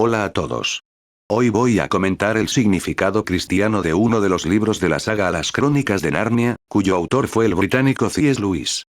Hola a todos. Hoy voy a comentar el significado cristiano de uno de los libros de la saga Las Crónicas de Narnia, cuyo autor fue el británico C.S. Lewis.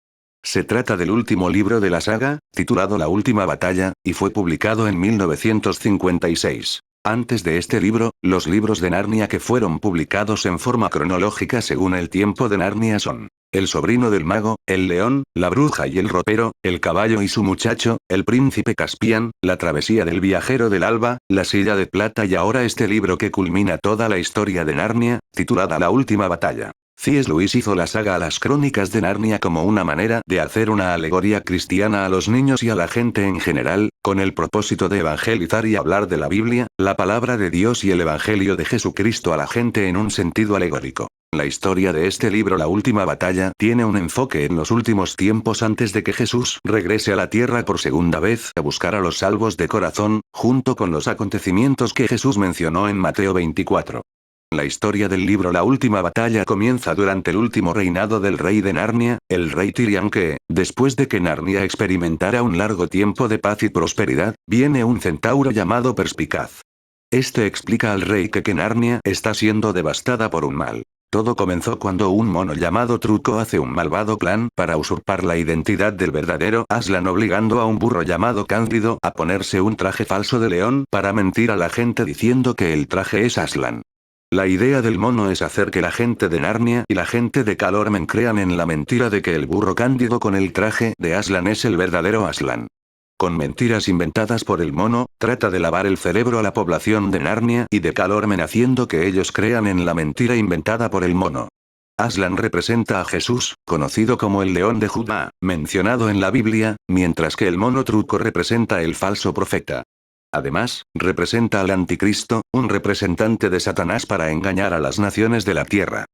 Se trata del último libro de la saga, titulado La Última Batalla, y fue publicado en 1956. Antes de este libro, los libros de Narnia que fueron publicados en forma cronológica según el tiempo de Narnia son: El sobrino del mago, el león, la bruja y el ropero, el caballo y su muchacho, el príncipe Caspian, la travesía del viajero del alba, la silla de plata y ahora este libro que culmina toda la historia de Narnia, titulada La Última Batalla. C.S. Lewis hizo la saga Las Crónicas de Narnia como una manera de hacer una alegoría cristiana a los niños y a la gente en general, con el propósito de evangelizar y hablar de la Biblia, la palabra de Dios y el Evangelio de Jesucristo a la gente en un sentido alegórico. La historia de este libro La Última Batalla tiene un enfoque en los últimos tiempos antes de que Jesús regrese a la tierra por segunda vez a buscar a los salvos de corazón, junto con los acontecimientos que Jesús mencionó en Mateo 24. La historia del libro La Última Batalla comienza durante el último reinado del rey de Narnia, el rey Tirian que, después de que Narnia experimentara un largo tiempo de paz y prosperidad, viene un centauro llamado Perspicaz. Este explica al rey que Narnia está siendo devastada por un mal. Todo comenzó cuando un mono llamado Truco hace un malvado plan para usurpar la identidad del verdadero Aslan, obligando a un burro llamado Cándido a ponerse un traje falso de león para mentir a la gente diciendo que el traje es Aslan. La idea del mono es hacer que la gente de Narnia y la gente de Calormen crean en la mentira de que el burro Cándido con el traje de Aslan es el verdadero Aslan. Con mentiras inventadas por el mono, trata de lavar el cerebro a la población de Narnia y de Calormen haciendo que ellos crean en la mentira inventada por el mono. Aslan representa a Jesús, conocido como el león de Judá, mencionado en la Biblia, mientras que el mono Truco representa el falso profeta. Además, representa al anticristo, un representante de Satanás para engañar a las naciones de la tierra.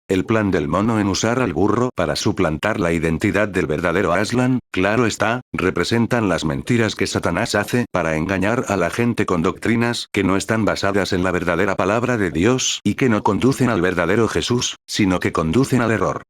El plan del mono en usar al burro para suplantar la identidad del verdadero Aslan, claro está, representan las mentiras que Satanás hace para engañar a la gente con doctrinas que no están basadas en la verdadera palabra de Dios y que no conducen al verdadero Jesús, sino que conducen al error.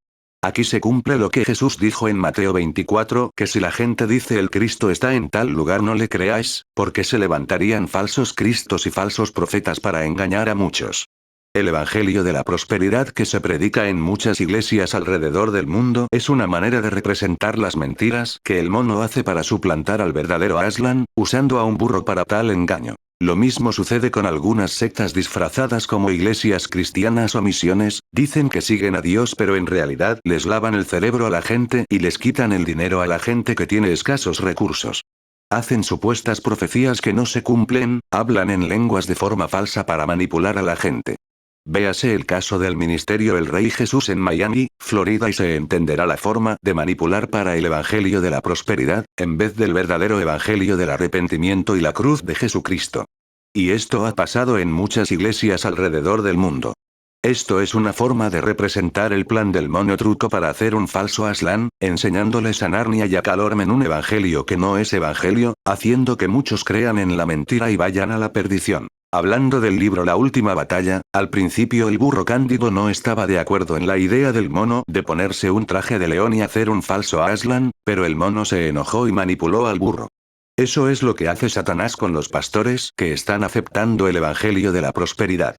Aquí se cumple lo que Jesús dijo en Mateo 24, que si la gente dice el Cristo está en tal lugar no le creáis, porque se levantarían falsos cristos y falsos profetas para engañar a muchos. El Evangelio de la prosperidad que se predica en muchas iglesias alrededor del mundo es una manera de representar las mentiras que el mono hace para suplantar al verdadero Aslan, usando a un burro para tal engaño. Lo mismo sucede con algunas sectas disfrazadas como iglesias cristianas o misiones, dicen que siguen a Dios pero en realidad les lavan el cerebro a la gente y les quitan el dinero a la gente que tiene escasos recursos. Hacen supuestas profecías que no se cumplen, hablan en lenguas de forma falsa para manipular a la gente. Véase el caso del ministerio El Rey Jesús en Miami, Florida y se entenderá la forma de manipular para el evangelio de la prosperidad, en vez del verdadero evangelio del arrepentimiento y la cruz de Jesucristo. Y esto ha pasado en muchas iglesias alrededor del mundo. Esto es una forma de representar el plan del mono Truco para hacer un falso Aslan, enseñándoles a Narnia y a Calormen un evangelio que no es evangelio, haciendo que muchos crean en la mentira y vayan a la perdición. Hablando del libro La Última Batalla, al principio el burro Cándido no estaba de acuerdo en la idea del mono de ponerse un traje de león y hacer un falso Aslan, pero el mono se enojó y manipuló al burro. Eso es lo que hace Satanás con los pastores que están aceptando el evangelio de la prosperidad.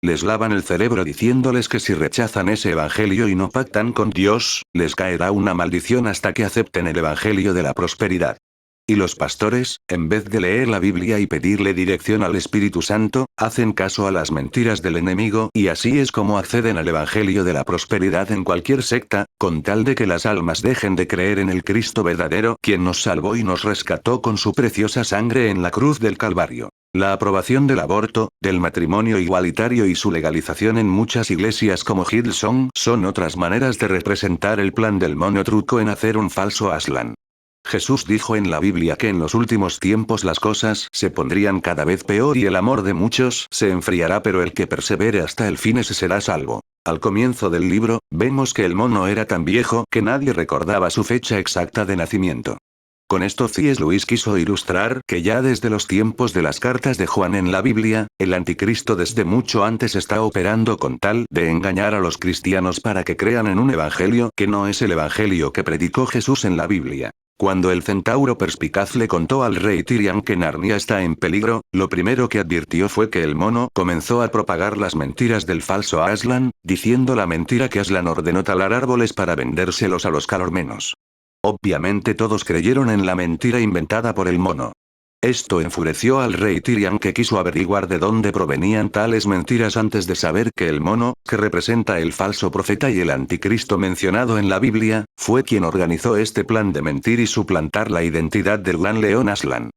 Les lavan el cerebro diciéndoles que si rechazan ese evangelio y no pactan con Dios, les caerá una maldición hasta que acepten el evangelio de la prosperidad. Y los pastores, en vez de leer la Biblia y pedirle dirección al Espíritu Santo, hacen caso a las mentiras del enemigo y así es como acceden al Evangelio de la prosperidad en cualquier secta, con tal de que las almas dejen de creer en el Cristo verdadero, quien nos salvó y nos rescató con su preciosa sangre en la cruz del Calvario. La aprobación del aborto, del matrimonio igualitario y su legalización en muchas iglesias como Hillsong son otras maneras de representar el plan del mono Truco en hacer un falso Aslan. Jesús dijo en la Biblia que en los últimos tiempos las cosas se pondrían cada vez peor y el amor de muchos se enfriará, pero el que persevere hasta el fin ese será salvo. Al comienzo del libro, vemos que el mono era tan viejo que nadie recordaba su fecha exacta de nacimiento. Con esto C.S. Lewis quiso ilustrar que ya desde los tiempos de las cartas de Juan en la Biblia, el anticristo desde mucho antes está operando con tal de engañar a los cristianos para que crean en un evangelio que no es el evangelio que predicó Jesús en la Biblia. Cuando el centauro perspicaz le contó al rey Tyrion que Narnia está en peligro, lo primero que advirtió fue que el mono comenzó a propagar las mentiras del falso Aslan, diciendo la mentira que Aslan ordenó talar árboles para vendérselos a los calormenos. Obviamente todos creyeron en la mentira inventada por el mono. Esto enfureció al rey Tyrion, que quiso averiguar de dónde provenían tales mentiras antes de saber que el mono, que representa el falso profeta y el anticristo mencionado en la Biblia, fue quien organizó este plan de mentir y suplantar la identidad del gran león Aslan.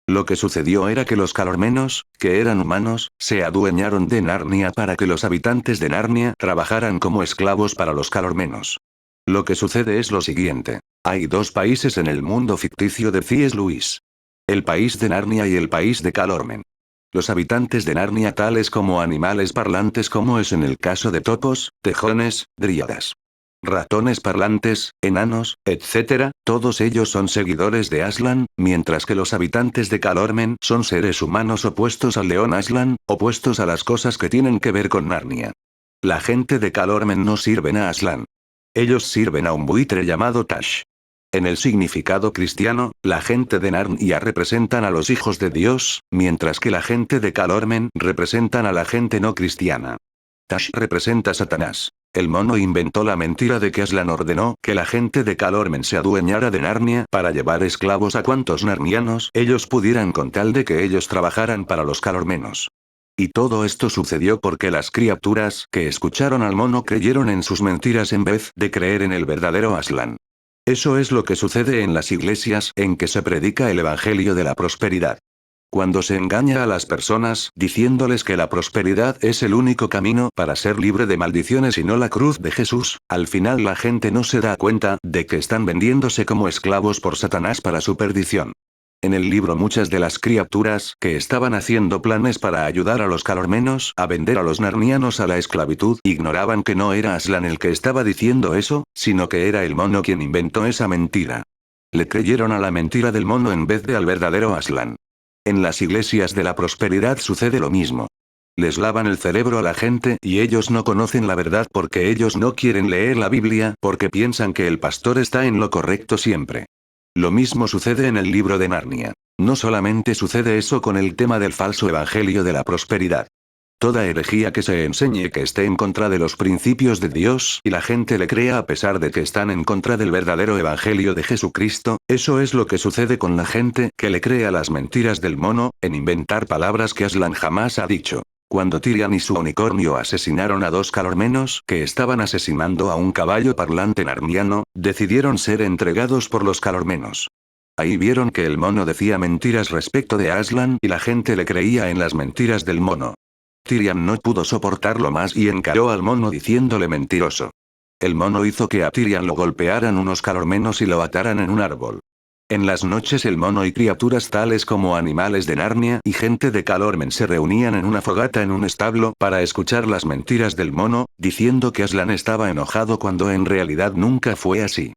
Lo que sucedió era que los calormenos, que eran humanos, se adueñaron de Narnia para que los habitantes de Narnia trabajaran como esclavos para los calormenos. Lo que sucede es lo siguiente. Hay dos países en el mundo ficticio de C.S. Lewis. El país de Narnia y el país de Calormen. Los habitantes de Narnia, tales como animales parlantes como es en el caso de topos, tejones, dríadas, ratones parlantes, enanos, etc., todos ellos son seguidores de Aslan, mientras que los habitantes de Calormen son seres humanos opuestos al león Aslan, opuestos a las cosas que tienen que ver con Narnia. La gente de Calormen no sirven a Aslan. Ellos sirven a un buitre llamado Tash. En el significado cristiano, la gente de Narnia representan a los hijos de Dios, mientras que la gente de Calormen representan a la gente no cristiana. Tash representa a Satanás. El mono inventó la mentira de que Aslan ordenó que la gente de Calormen se adueñara de Narnia para llevar esclavos a cuantos narnianos ellos pudieran con tal de que ellos trabajaran para los calormenos. Y todo esto sucedió porque las criaturas que escucharon al mono creyeron en sus mentiras en vez de creer en el verdadero Aslan. Eso es lo que sucede en las iglesias en que se predica el evangelio de la prosperidad. Cuando se engaña a las personas diciéndoles que la prosperidad es el único camino para ser libre de maldiciones y no la cruz de Jesús, al final la gente no se da cuenta de que están vendiéndose como esclavos por Satanás para su perdición. En el libro muchas de las criaturas que estaban haciendo planes para ayudar a los calormenos a vender a los narnianos a la esclavitud ignoraban que no era Aslan el que estaba diciendo eso, sino que era el mono quien inventó esa mentira. Le creyeron a la mentira del mono en vez de al verdadero Aslan. En las iglesias de la prosperidad sucede lo mismo. Les lavan el cerebro a la gente y ellos no conocen la verdad porque ellos no quieren leer la Biblia porque piensan que el pastor está en lo correcto siempre. Lo mismo sucede en el libro de Narnia. No solamente sucede eso con el tema del falso evangelio de la prosperidad. Toda herejía que se enseñe que esté en contra de los principios de Dios y la gente le crea a pesar de que están en contra del verdadero evangelio de Jesucristo, eso es lo que sucede con la gente que le cree a las mentiras del mono, en inventar palabras que Aslan jamás ha dicho. Cuando Tyrion y su unicornio asesinaron a dos calormenos que estaban asesinando a un caballo parlante narniano, decidieron ser entregados por los calormenos. Ahí vieron que el mono decía mentiras respecto de Aslan y la gente le creía en las mentiras del mono. Tyrion no pudo soportarlo más y encaró al mono diciéndole mentiroso. El mono hizo que a Tyrion lo golpearan unos calormenos y lo ataran en un árbol. En las noches el mono y criaturas tales como animales de Narnia y gente de Calormen se reunían en una fogata en un establo para escuchar las mentiras del mono, diciendo que Aslan estaba enojado cuando en realidad nunca fue así.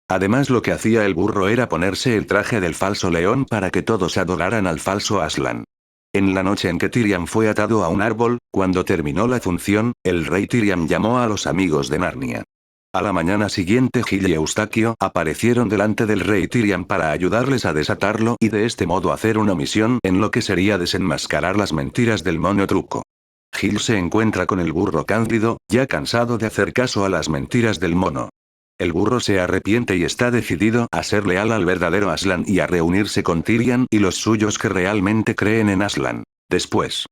Además lo que hacía el burro era ponerse el traje del falso león para que todos adoraran al falso Aslan. En la noche en que Tyrion fue atado a un árbol, cuando terminó la función, el rey Tyrion llamó a los amigos de Narnia. A la mañana siguiente Gil y Eustaquio aparecieron delante del rey Tyrion para ayudarles a desatarlo y de este modo hacer una misión en lo que sería desenmascarar las mentiras del mono truco. Gil se encuentra con el burro Cándido, ya cansado de hacer caso a las mentiras del mono. El burro se arrepiente y está decidido a ser leal al verdadero Aslan y a reunirse con Tyrion y los suyos que realmente creen en Aslan. Después,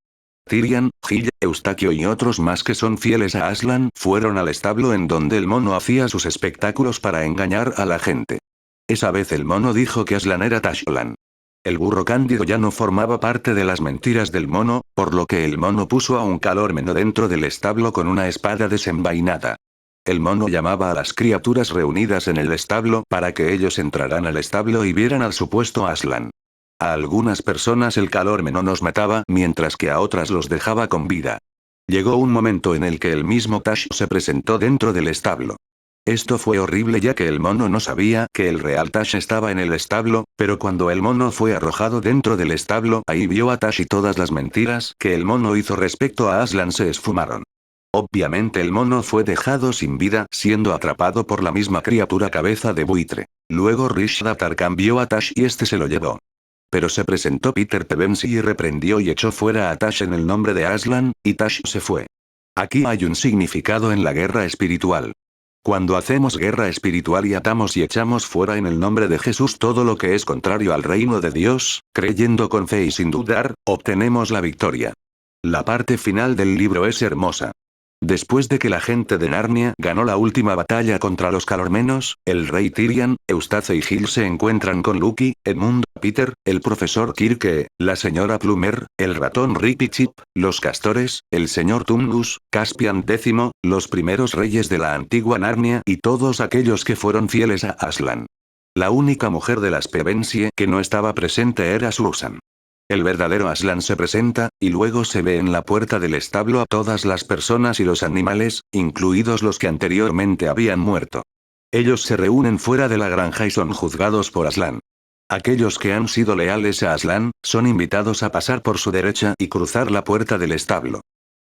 Tyrion, Gil, Eustaquio y otros más que son fieles a Aslan fueron al establo en donde el mono hacía sus espectáculos para engañar a la gente. Esa vez el mono dijo que Aslan era Tashlan. El burro Cándido ya no formaba parte de las mentiras del mono, por lo que el mono puso a un calormeno dentro del establo con una espada desenvainada. El mono llamaba a las criaturas reunidas en el establo para que ellos entraran al establo y vieran al supuesto Aslan. A algunas personas el calormeno nos mataba mientras que a otras los dejaba con vida. Llegó un momento en el que el mismo Tash se presentó dentro del establo. Esto fue horrible ya que el mono no sabía que el real Tash estaba en el establo, pero cuando el mono fue arrojado dentro del establo ahí vio a Tash y todas las mentiras que el mono hizo respecto a Aslan se esfumaron. Obviamente el mono fue dejado sin vida siendo atrapado por la misma criatura cabeza de buitre. Luego Rishdatar cambió a Tash y este se lo llevó. Pero se presentó Peter Pevensie y reprendió y echó fuera a Tash en el nombre de Aslan, y Tash se fue. Aquí hay un significado en la guerra espiritual. Cuando hacemos guerra espiritual y atamos y echamos fuera en el nombre de Jesús todo lo que es contrario al reino de Dios, creyendo con fe y sin dudar, obtenemos la victoria. La parte final del libro es hermosa. Después de que la gente de Narnia ganó la última batalla contra los Calormenos, el rey Tyrion, Eustace y Gil se encuentran con Lucky, Edmund, Peter, el profesor Kirke, la señora Plumer, el ratón Rip y Chip, los castores, el señor Tumnus, Caspian X, los primeros reyes de la antigua Narnia y todos aquellos que fueron fieles a Aslan. La única mujer de las Pevensie que no estaba presente era Susan. El verdadero Aslan se presenta, y luego se ve en la puerta del establo a todas las personas y los animales, incluidos los que anteriormente habían muerto. Ellos se reúnen fuera de la granja y son juzgados por Aslan. Aquellos que han sido leales a Aslan, son invitados a pasar por su derecha y cruzar la puerta del establo.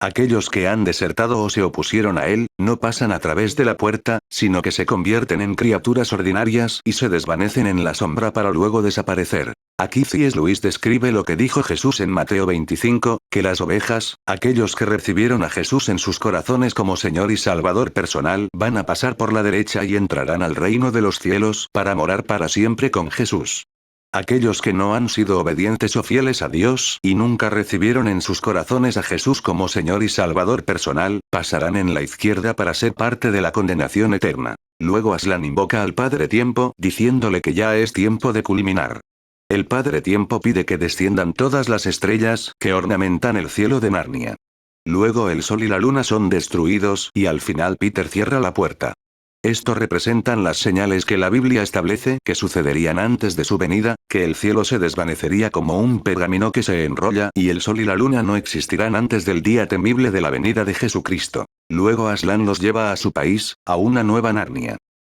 Aquellos que han desertado o se opusieron a él, no pasan a través de la puerta, sino que se convierten en criaturas ordinarias y se desvanecen en la sombra para luego desaparecer. Aquí C.S. Lewis describe lo que dijo Jesús en Mateo 25, que las ovejas, aquellos que recibieron a Jesús en sus corazones como Señor y Salvador personal, van a pasar por la derecha y entrarán al reino de los cielos para morar para siempre con Jesús. Aquellos que no han sido obedientes o fieles a Dios y nunca recibieron en sus corazones a Jesús como Señor y Salvador personal, pasarán en la izquierda para ser parte de la condenación eterna. Luego Aslan invoca al Padre Tiempo diciéndole que ya es tiempo de culminar. El Padre Tiempo pide que desciendan todas las estrellas que ornamentan el cielo de Narnia. Luego el sol y la luna son destruidos y al final Peter cierra la puerta. Esto representan las señales que la Biblia establece que sucederían antes de su venida, que el cielo se desvanecería como un pergamino que se enrolla y el sol y la luna no existirán antes del día temible de la venida de Jesucristo. Luego Aslan los lleva a su país, a una nueva Narnia.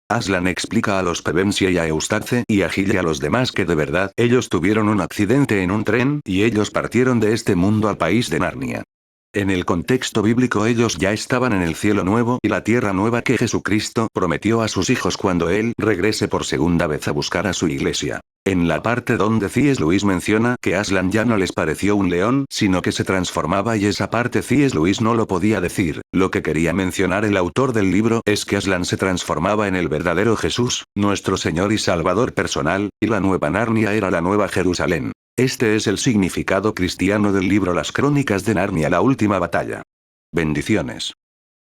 Aslan explica a los Pevensie y a Eustace y a Gil y a los demás que de verdad ellos tuvieron un accidente en un tren y ellos partieron de este mundo al país de Narnia. En el contexto bíblico ellos ya estaban en el cielo nuevo y la tierra nueva que Jesucristo prometió a sus hijos cuando Él regrese por segunda vez a buscar a su iglesia. En la parte donde C.S. Lewis menciona que Aslan ya no les pareció un león sino que se transformaba y esa parte C.S. Lewis no lo podía decir, lo que quería mencionar el autor del libro es que Aslan se transformaba en el verdadero Jesús, nuestro Señor y Salvador personal, y la nueva Narnia era la nueva Jerusalén. Este es el significado cristiano del libro Las Crónicas de Narnia, la última batalla. Bendiciones.